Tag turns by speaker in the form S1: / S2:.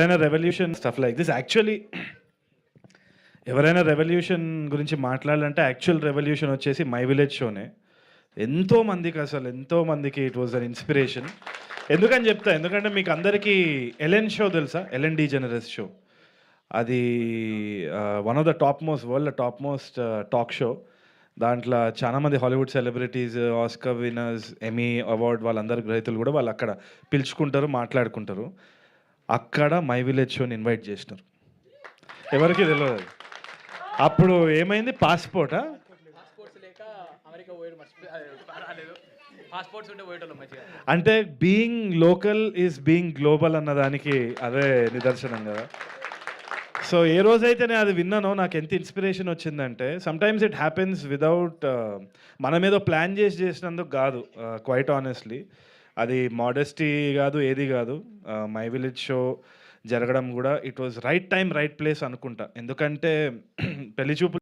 S1: ఎవరైనా revolution stuff like this actually ఎవరైనా revolution గురించి మాట్లాడాలంటే యాక్చువల్ రెవల్యూషన్ వచ్చేసి మై విలేజ్ షోనే. ఎంతో మందికి ఇట్ వాజ్ అన్ ఇన్స్పిరేషన్. ఎందుకని చెప్తా, ఎందుకంటే మీకు అందరికీ ఎలెన్ షో తెలుసా? Ellen DeGeneres show. అది one of the world top most talk show. దాంట్లో చాలామంది Hollywood celebrities, Oscar winners, Emmy award వాళ్ళందరి గ్రహీతలు కూడా వాళ్ళు అక్కడ పిలుచుకుంటారు, మాట్లాడుకుంటారు. అక్కడ మై విలేజ్ షోని ఇన్వైట్ చేసినారు. ఎవరికి తెలియదు. అప్పుడు ఏమైంది? పాస్పోర్టా? అంటే being local is being global అన్నదానికి అదే నిదర్శనం కదా. సో ఏ రోజైతే నేను అది విన్నానో నాకు ఎంత ఇన్స్పిరేషన్ వచ్చిందంటే, సమ్టైమ్స్ ఇట్ హ్యాపెన్స్ విదౌట్ మనం ఏదో ప్లాన్ చేసినందుకు కాదు. క్వైట్ ఆనెస్ట్లీ అది మోడెస్టీ కాదు, ఏది కాదు. మై విలేజ్ షో జరగడం కూడా it was right time right place అనుకుంటా. ఎందుకంటే పెళ్లి చూపులు